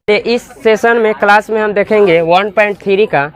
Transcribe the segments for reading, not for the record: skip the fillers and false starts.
इस सेशन में क्लास में हम देखेंगे 1.3 का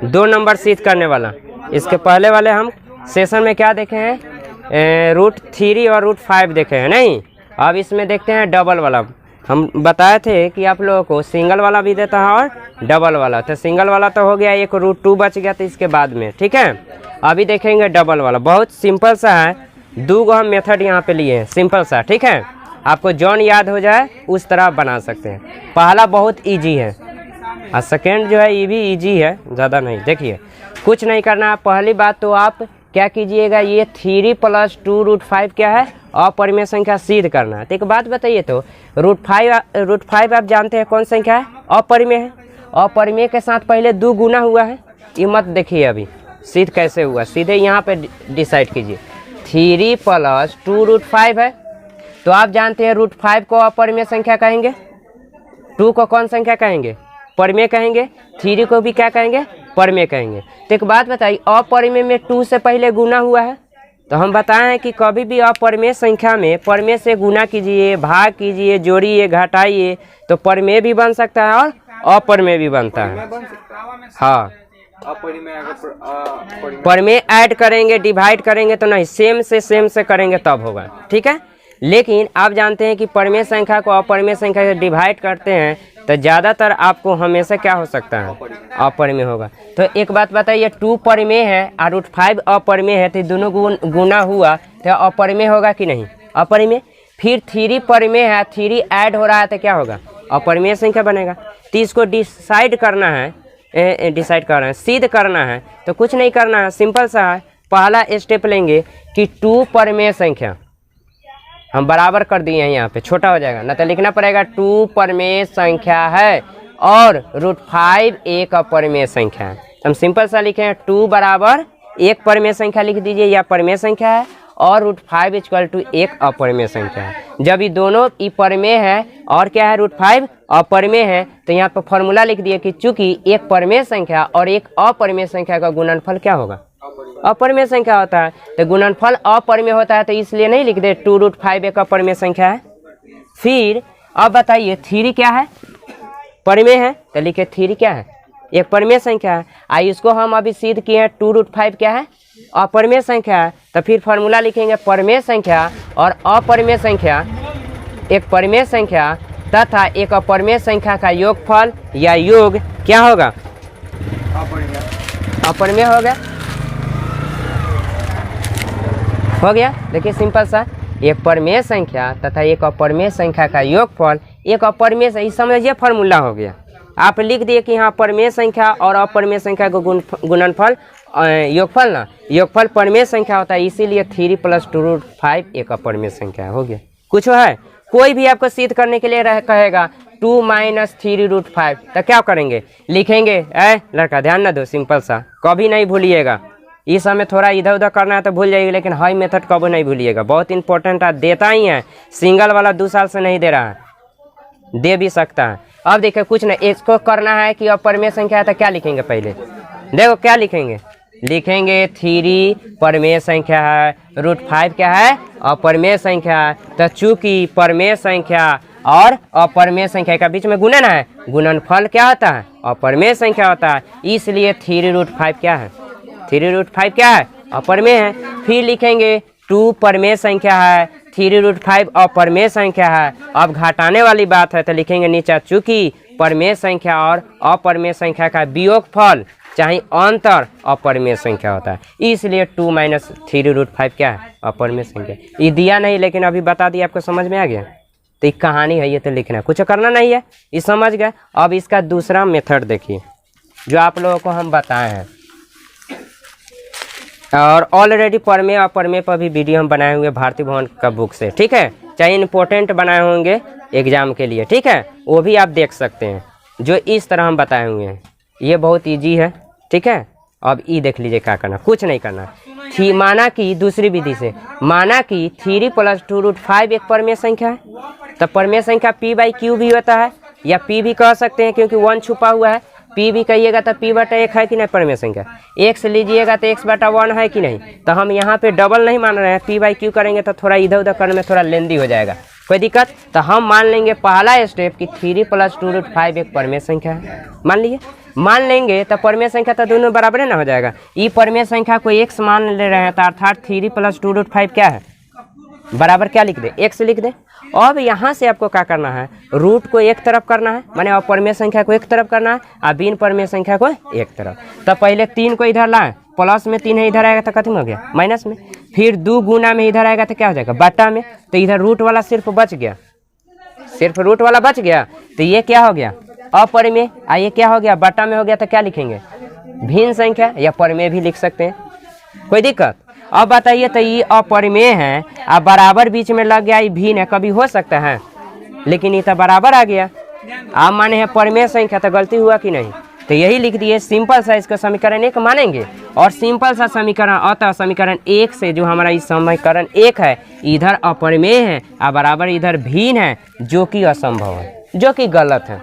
2 नंबर सिद्ध करने वाला। इसके पहले वाले हम सेशन में क्या देखे हैं, √3 और √5 देखे हैं नहीं। अब इसमें देखते हैं डबल वाला। हम बताए थे कि आप लोगों को सिंगल वाला भी देता है और डबल वाला। तो सिंगल वाला तो हो गया, एक √2 बच गया तो इसके बाद में, ठीक है। अभी देखेंगे डबल वाला, बहुत सिंपल सा है। 2 हम मेथड यहाँ पे लिए हैं, सिंपल सा, ठीक है। आपको जौन याद हो जाए उस तरह आप बना सकते हैं। पहला बहुत इजी है और सेकेंड जो है ये भी इजी है, ज़्यादा नहीं। देखिए कुछ नहीं करना। पहली बात तो आप क्या कीजिएगा, ये 3 + 2 √5 क्या है, अपरिमेय संख्या सिद्ध करना है। तो एक बात बताइए, तो √5 आप जानते हैं कौन संख्या है, अपरिमेय है। अपरिमेय के साथ पहले 2 गुना हुआ है, ये मत देखिए अभी सिद्ध कैसे हुआ, सीधे यहाँ पे डिसाइड कीजिए। 3 + 2 √5 है, तो आप जानते हैं √5 को अपरिमेय संख्या कहेंगे, 2 को कौन संख्या कहेंगे, परिमेय कहेंगे, 3 को भी क्या कहेंगे, परिमेय कहेंगे। तो एक बात बताइए, अपरिमेय में 2 से पहले गुना हुआ है। तो हम बताएं कि कभी भी अपरिमेय संख्या में परिमेय से गुना कीजिए, भाग कीजिए, जोड़िए, घटाइए, तो परिमेय भी बन सकता है और अपरिमेय भी बनता है। हाँ, परिमेय ऐड करेंगे, डिवाइड करेंगे तो नहीं, सेम से करेंगे तब होगा, ठीक है। लेकिन आप जानते हैं कि परिमेय संख्या को अपरिमेय संख्या से डिवाइड करते हैं तो ज़्यादातर आपको हमेशा क्या हो सकता है, अपरिमेय होगा। तो एक बात बताइए, 2 परिमेय है और √5 अपरिमेय है, तो दोनों गुना हुआ तो अपरिमेय होगा कि नहीं, अपरिमेय। फिर 3 परिमेय है, 3 ऐड हो रहा है तो क्या होगा, अपरिमेय संख्या बनेगा। तो इसको डिसाइड करना है, सिद्ध करना है। तो कुछ नहीं करना है, सिंपल सा है। पहला स्टेप लेंगे कि 2 परिमेय संख्या हम बराबर कर दिए हैं, यहाँ पे छोटा हो जाएगा ना, तो लिखना पड़ेगा 2 परिमेय संख्या है और √5 एक अपरिमेय संख्या है। तो हम सिंपल सा लिखे हैं 2 बराबर 1 परिमेय संख्या लिख दीजिए, या परिमेय संख्या है, और √5 = 1 अपरिमेय संख्या है। जब ये दोनों ई परिमेय है और क्या है, √5 अपरिमेय है, तो यहाँ पर फॉर्मूला लिख दिए कि चूंकि एक परिमेय संख्या और एक अपरिमेय संख्या का गुणनफल क्या होगा, अपरिमेय संख्या होता है। तो गुणनफल अपरिमेय होता है, तो इसलिए नहीं लिख दे 2 √5 एक अपरिमेय संख्या है। फिर अब बताइए 3 क्या है, परिमेय है, तो लिखे 3 क्या है, एक परिमेय संख्या है। आइए इसको हम अभी सिद्ध किए हैं, 2 √5 क्या है, अपरिमेय संख्या है। तो फिर फॉर्मूला लिखेंगे, परिमेय संख्या और अपरिमेय संख्या, एक परिमेय संख्या तथा एक अपरिमेय संख्या का योगफल या योग क्या होगा, अपरिमेय होगा, हो गया। देखिए सिंपल सा, एक परिमेय संख्या तथा एक अपरिमेय संख्या का योगफल, एक अपरिमेय से, समझिए फॉर्मूला हो गया। आप लिख दिए कि यहाँ परिमेय संख्या और अपरिमेय संख्या को गुणनफल, योगफल ना, योगफल परिमेय संख्या होता है, इसीलिए 3 + 2 √5 एक अपरिमेय संख्या हो गया। कुछ है, कोई भी आपको सिद्ध करने के लिए कहेगा 2 - 3 √5, तो क्या करेंगे, लिखेंगे। लड़का ध्यान ना दो, सिंपल सा, कभी नहीं भूलिएगा। इस समय थोड़ा इधर उधर करना है तो भूल जाइएगा, लेकिन हाई मेथड कभी नहीं भूलिएगा, बहुत इंपॉर्टेंट है, देता ही है। सिंगल वाला 2 साल से नहीं दे रहा है, दे भी सकता है। अब देखिए कुछ नहीं, इसको करना है कि अपरिमेय संख्या है, तो क्या लिखेंगे, पहले देखो क्या लिखेंगे, लिखेंगे 3 परिमेय संख्या है, √5 क्या है, अपरिमेय संख्या है। तो चूंकि परिमेय संख्या और अपरिमेय संख्या के बीच में गुणन है, गुणनफल क्या होता है, अपरिमेय संख्या होता है, इसलिए 3 √5 क्या है, 3 √5 क्या है, अपरिमेय है। फिर लिखेंगे 2 परिमेय संख्या है, 3 √5 अपरिमेय संख्या है। अब घटाने वाली बात है तो लिखेंगे नीचे, चूंकि परिमेय संख्या और अपरिमेय संख्या का वियोगफल चाहे अंतर अपरिमेय संख्या होता है, इसलिए 2 - 3 √5 क्या है, अपरिमेय संख्या। ये दिया नहीं, लेकिन अभी बता दिया, आपको समझ में आ गया। तो एक कहानी है, ये तो लिखना, कुछ करना नहीं है, ये समझ गए। अब इसका दूसरा मेथड देखिए, जो आप लोगों को हम बताए हैं, और ऑलरेडी परिमेय अपरिमेय पर भी वीडियो हम बनाए हुए भारती भवन का बुक से, ठीक है, चाहे इंपॉर्टेंट बनाए होंगे एग्जाम के लिए, ठीक है, वो भी आप देख सकते हैं, जो इस तरह हम बताए हुए हैं। ये बहुत इजी है, ठीक है। अब ये देख लीजिए क्या करना, कुछ नहीं करना। माना कि दूसरी विधि से, माना कि 3 + 2 √5 एक परिमेय संख्या है, तो परिमेय संख्या p/q भी होता है, या p भी कह सकते हैं, क्योंकि 1 छुपा हुआ है। p भी कहिएगा तो p/1 है कि नहीं, परिमेय संख्या। x लीजिएगा तो x/1 है कि नहीं। तो हम यहाँ पे डबल नहीं मान रहे हैं, p/q करेंगे तो थोड़ा इधर उधर करने में थोड़ा लेंदी हो जाएगा, कोई दिक्कत? तो हम मान लेंगे पहला स्टेप कि 3 + 2√5 एक परमेय संख्या है। मान लिए, मान लेंगे तो परमेय संख्या तो दोनों बराबर है ना हो जाएगा। ये परमेय संख्या को x मान ले रहे हैं तो अर्थात 3 + 2√5 क्या है, बराबर क्या लिख दे, x लिख दे। अब यहाँ से आपको क्या करना है, रूट को एक तरफ करना है, माने अपरमेय संख्या को एक तरफ करना है और बिन परमेय संख्या को एक तरफ। तो पहले 3 को इधर लाए, प्लस में 3 है इधर आएगा तो खत्म हो गया माइनस में, फिर 2 गुना में इधर आएगा तो क्या हो जाएगा बट्टा में। तो इधर रूट वाला सिर्फ बच गया, सिर्फ रूट वाला बच गया, तो ये क्या हो गया अपरिमेय। ये क्या हो गया बट्टा में हो गया, तो क्या लिखेंगे भिन्न संख्या या परिमेय भी लिख सकते हैं, कोई दिक्कत? अब बताइए तो ये अपरिमेय है, अब बराबर बीच में लग गया, ये भिन्न है, कभी हो सकता है, लेकिन ये तो बराबर आ गया। आप माने हैं परिमेय संख्या, तो गलती हुआ कि नहीं? तो यही लिख दिए, सिंपल सा इसका समीकरण 1 मानेंगे और सिंपल सा समीकरण अतः समीकरण 1 से जो हमारा इस समीकरण 1 है इधर अपरिमेय है और बराबर इधर भिन्न है, जो कि असंभव है, जो कि गलत है,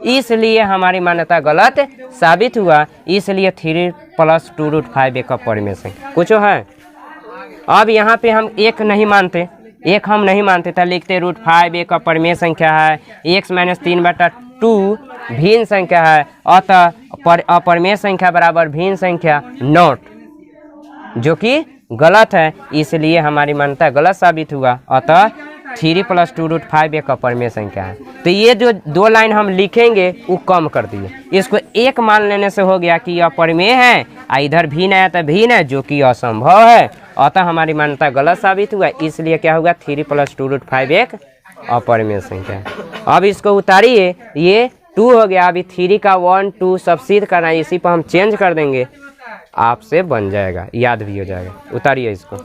इसलिए हमारी मान्यता गलत साबित हुआ। इसलिए 3 + 2√5 एक अपरिमेय संख्या। कुछ है? अब यहाँ पे हम एक नहीं मानते, एक हम नहीं मानते तो लिखते √5 एक अपरिमेय संख्या है, x - 3/2 भिन्न संख्या है, अतः अपरिमेय संख्या बराबर भिन्न संख्या नॉट, जो कि गलत है, इसलिए हमारी मान्यता गलत साबित हुआ। अतः 3 + 2√5 एक अपरिमेय संख्या है। तो ये जो 2 लाइन हम लिखेंगे वो कम कर दिए, इसको एक मान लेने से हो गया कि अपरिमेय है, इधर भिन्न है तो भिन्न है, जो कि असंभव है, अतः हमारी मान्यता गलत साबित हुआ। इसलिए क्या होगा 3 + 2√5 एक अपरिमेय संख्या है। अब इसको उतारिए, ये 2 हो गया, अभी 3 का 1 2 सब सिद्ध करना है, इसी पर हम चेंज कर देंगे, आपसे बन जाएगा, याद भी हो जाएगा। उतारिए इसको,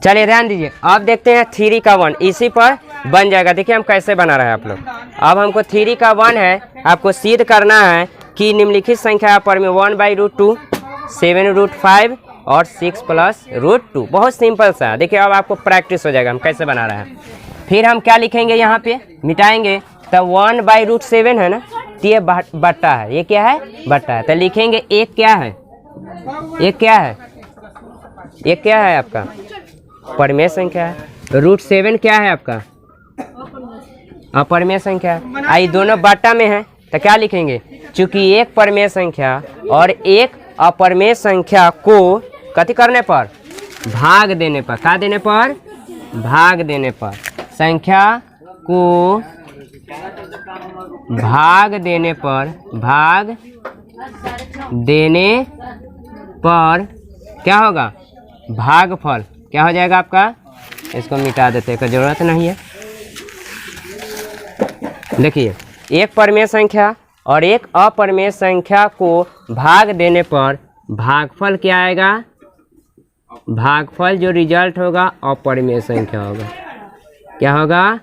चलिए ध्यान दीजिए। अब देखते हैं 3 का 1 इसी पर बन जाएगा। देखिए हम कैसे बना रहे हैं आप लोग। अब हमको 3 का 1 है, आपको सिद्ध करना है कि निम्नलिखित संख्या पर में 1/√2 7√5 और 6 + √2। बहुत सिंपल सा, देखिए अब आपको प्रैक्टिस हो जाएगा हम कैसे बना रहे हैं। फिर हम क्या लिखेंगे, यहाँ पे मिटाएंगे तो 1/√7 है ना, तो ये बट्टा है, ये क्या है बट्टा है, तो लिखेंगे एक क्या है, एक क्या है, एक क्या है आपका परिमेय संख्या है, √7 क्या है आपका अपरिमेय संख्या है। आई दोनों बट्टा में है तो क्या लिखेंगे, चूंकि एक परिमेय संख्या और एक अपरिमेय संख्या को कथी करने पर भाग देने पर, क्या देने पर भाग देने पर, संख्या को भाग देने पर, भाग देने पर क्या होगा भागफल, क्या हो जाएगा आपका, इसको मिटा देते हैं, जरूरत नहीं है। देखिए एक परिमेय संख्या और एक अपरिमेय संख्या को भाग देने पर भागफल क्या आएगा, भागफल जो रिजल्ट होगा अपरिमेय संख्या होगा, क्या होगा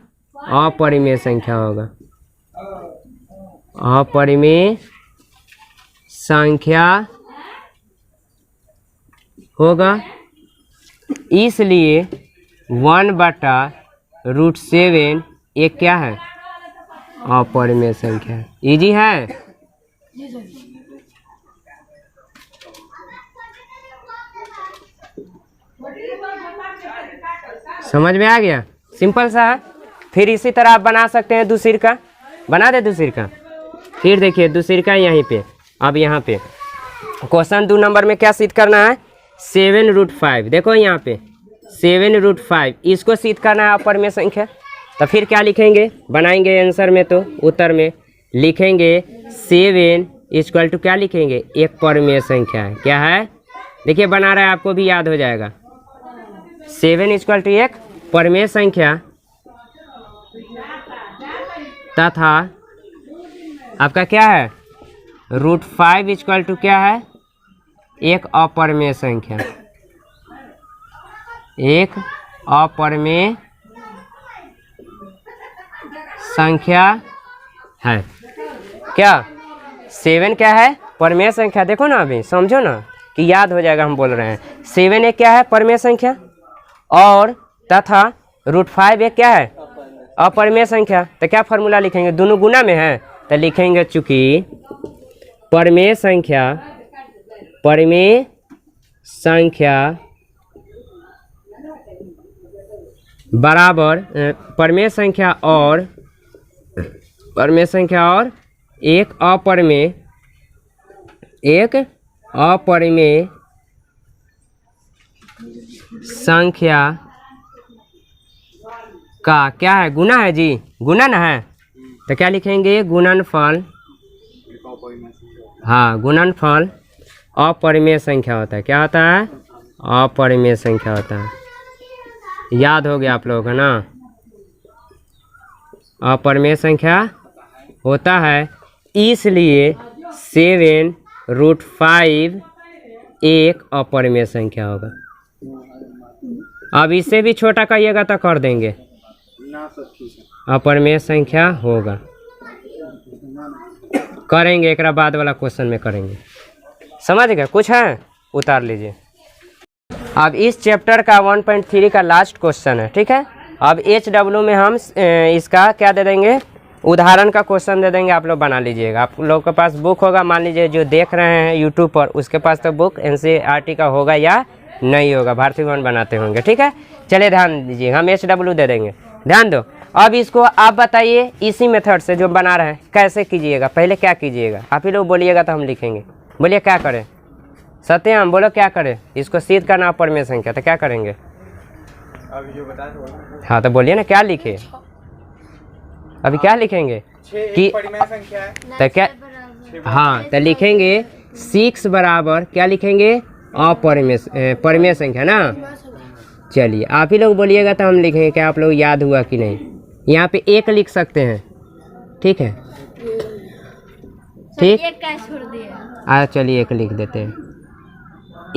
अपरिमेय संख्या होगा, अपरिमेय संख्या होगा। इसलिए 1/√7 एक क्या है अपरिमेय संख्या है। इजी है, समझ में आ गया, सिंपल सा है। फिर इसी तरह आप बना सकते हैं दूसरी का, बना दे दूसरी का। फिर देखिए दूसरी का यहीं पे, अब यहाँ पे क्वेश्चन 2 नंबर में क्या सिद्ध करना है 7√5, देखो यहाँ पे 7√5 इसको सिद्ध करना है अपरिमेय संख्या। तो फिर क्या लिखेंगे, बनाएंगे आंसर में, तो उत्तर में लिखेंगे 7 = क्या लिखेंगे एक परिमेय संख्या है, क्या है देखिए बना रहा है, आपको भी याद हो जाएगा। 7 = एक परिमेय संख्या तथा आपका क्या है √5 = क्या है एक अपरिमेय संख्या, एक अपरिमेय संख्या है। क्या 7 क्या है परिमेय संख्या, देखो ना अभी समझो ना कि याद हो जाएगा, हम बोल रहे हैं 7 एक क्या है परिमेय संख्या और तथा √5 एक क्या है अपरिमेय संख्या। तो क्या फॉर्मूला लिखेंगे, दोनों गुना में है तो लिखेंगे चूंकि परिमेय संख्या, परिमेय संख्या बराबर परमेय संख्या और एक अपरिमेय संख्या का क्या है, गुना है जी, गुणन है। तो क्या लिखेंगे, गुणनफल। हाँ, गुणनफल अपरिमेय संख्या होता है। क्या होता है, अपरिमेय संख्या होता है। याद हो गया आप लोगों को ना, अपरिमेय संख्या होता है, इसलिए 7√5 एक अपरिमेय संख्या होगा। अब इससे भी छोटा कहिएगा तो कर देंगे, अपरिमेय संख्या होगा। करेंगे एक बाद वाला क्वेश्चन में करेंगे, समझ गए। कुछ है, उतार लीजिए। अब इस चैप्टर का 1.3 का लास्ट क्वेश्चन है, ठीक है। अब HW में हम इसका क्या दे देंगे, उदाहरण का क्वेश्चन दे देंगे, आप लोग बना लीजिएगा। आप लोग के पास बुक होगा, मान लीजिए जो देख रहे हैं यूट्यूब पर, उसके पास तो बुक NCERT का होगा या नहीं होगा, भारती भवन बनाते होंगे, ठीक है। चलिए ध्यान दीजिए, हम HW दे देंगे, ध्यान दो। अब इसको आप बताइए, इसी मेथड से जो बना रहे हैं कैसे कीजिएगा, पहले क्या कीजिएगा, आप ही लोग बोलिएगा तो हम लिखेंगे। बोलिए क्या करें, सत्यम बोलो क्या करें, इसको सिद्ध करना अपरिमेय संख्या, तो क्या करेंगे अभी जो बता दो। हाँ तो बोलिए ना, क्या लिखे, अभी क्या लिखेंगे कि परिमेय संख्या है, तो क्या, हाँ तो लिखेंगे 6 बराबर क्या लिखेंगे, परिमेय संख्या ना। चलिए आप ही लोग बोलिएगा तो हम लिखेंगे, क्या आप लोग याद हुआ कि नहीं। यहाँ पे 1 लिख सकते हैं, ठीक है, ठीक। चलिए 1 लिख देते हैं,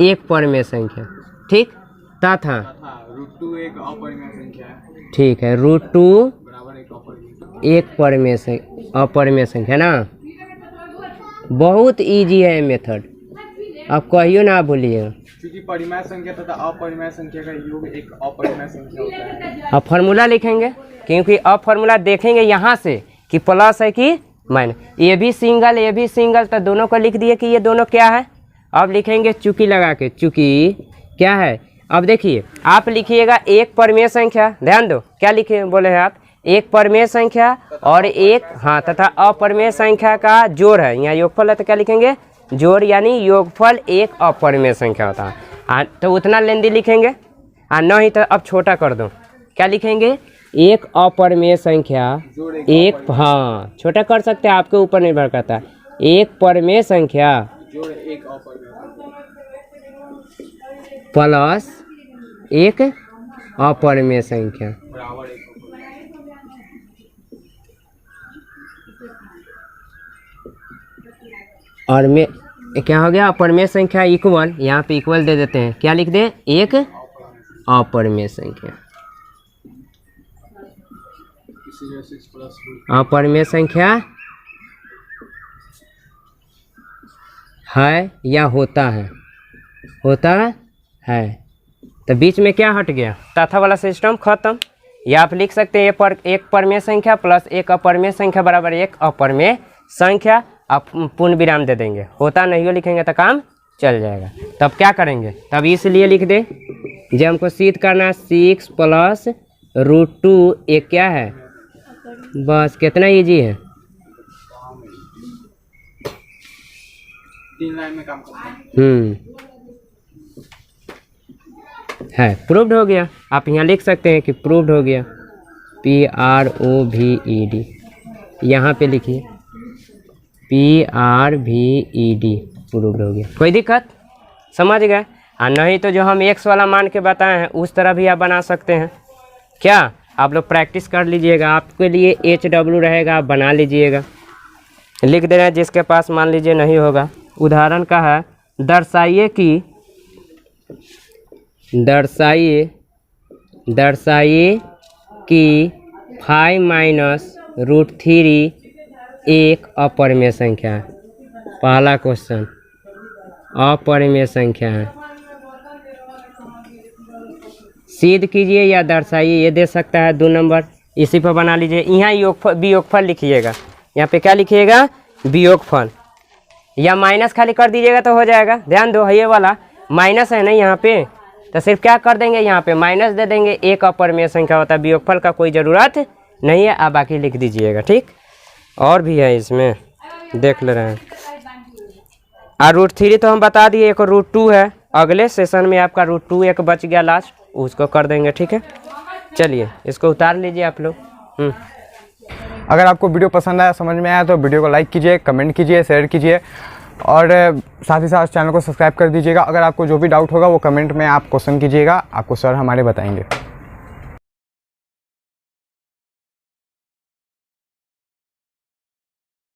एक परिमेय संख्या, ठीक। तथा √2 एक अपरिमेय संख्या है, ठीक है, √2 बराबर एक अपरिमेय संख्या ना। बहुत इजी है मेथड, आप कहियो ना भूलिएगा। क्योंकि परिमेय संख्या तथा अपरिमेय संख्या का योग एक अपरिमेय संख्या होता है। अब फार्मूला लिखेंगे, क्योंकि अब फार्मूला देखेंगे यहाँ से कि प्लस है कि माइनस, ये भी सिंगल, तो दोनों को लिख दिए कि ये दोनों क्या है। अब लिखेंगे चुकी लगा के, चुकी क्या है। अब देखिए आप लिखिएगा एक परिमेय संख्या, ध्यान दो क्या लिखे बोले हैं आप, एक परिमेय संख्या और एक, हाँ, तथा अपरिमेय संख्या का जोड़ है। यहाँ योगफल है तो क्या लिखेंगे, जोड़, यानी योगफल एक अपरिमेय संख्या होता है। तो उतना लेंदी लिखेंगे, नहीं तो अब छोटा कर दो, क्या लिखेंगे, एक अपरिमेय संख्या, एक, हाँ छोटा कर सकते हैं, आपके ऊपर निर्भर करता है। एक परिमेय संख्या जोड़ एक अपरिमेय प्लस एक अपरिमेय संख्या बराबर एक। और में क्या हो गया, अपरिमेय संख्या इक्वल, यहाँ पे इक्वल दे देते हैं, क्या लिख दे, एक अपरिमेय संख्या। अपरिमेय संख्या है या होता है, होता है। तो बीच में क्या हट गया, तथा वाला सिस्टम खत्म। या आप लिख सकते हैं एक परिमेय संख्या प्लस एक अपरिमेय संख्या बराबर एक अपरिमेय संख्या। आप पूर्ण विराम दे देंगे, होता नहीं हो लिखेंगे तो काम चल जाएगा। तब क्या करेंगे, तब इसलिए लिख दे, जब हमको सिद्ध करना 6 + √2 एक क्या है, बस कितना इजी है, 3 लाइन में काम करते हैं। है, प्रूव्ड हो गया। आप यहाँ लिख सकते हैं कि प्रूव्ड हो गया, PROVED, यहाँ पे लिखिए PRVED, प्रूव्ड हो गया। कोई दिक्कत, समझ गए। नहीं तो जो हम x वाला मान के बताए हैं उस तरह भी आप बना सकते हैं। क्या आप लोग प्रैक्टिस कर लीजिएगा, आपके लिए HW रहेगा, आप बना लीजिएगा, लिख दे रहे हैं। जिसके पास मान लीजिए नहीं होगा, उदाहरण का है, दर्शाइए कि 5 - √3 एक अपरिमेय संख्या है। पहला क्वेश्चन अपरिमेय संख्या है, सिद्ध कीजिए या दर्शाइए, ये दे सकता है 2 नंबर, इसी पर बना लीजिए। यहाँ वियोगफल लिखिएगा, यहाँ पे क्या लिखिएगा, वियोगफल, या माइनस खाली कर दीजिएगा तो हो जाएगा। ध्यान दो, ये वाला माइनस है ना यहाँ पे, तो सिर्फ क्या कर देंगे, यहाँ पे माइनस दे देंगे, एक अपरिमेय संख्या होता है, वियोगफल का कोई ज़रूरत नहीं है। आप बाकी लिख दीजिएगा, ठीक। और भी है इसमें, देख ले रहे हैं। और √3 तो हम बता दिए, एक √2 है। अगले सेशन में आपका √2 एक बच गया लास्ट, उसको कर देंगे, ठीक है। चलिए इसको उतार लीजिए आप लोग। अगर आपको वीडियो पसंद आया, समझ में आया, तो वीडियो को लाइक कीजिए, कमेंट कीजिए, शेयर कीजिए और साथ ही साथ चैनल को सब्सक्राइब कर दीजिएगा। अगर आपको जो भी डाउट होगा वो कमेंट में आप क्वेश्चन कीजिएगा, आपको सर हमारे बताएंगे।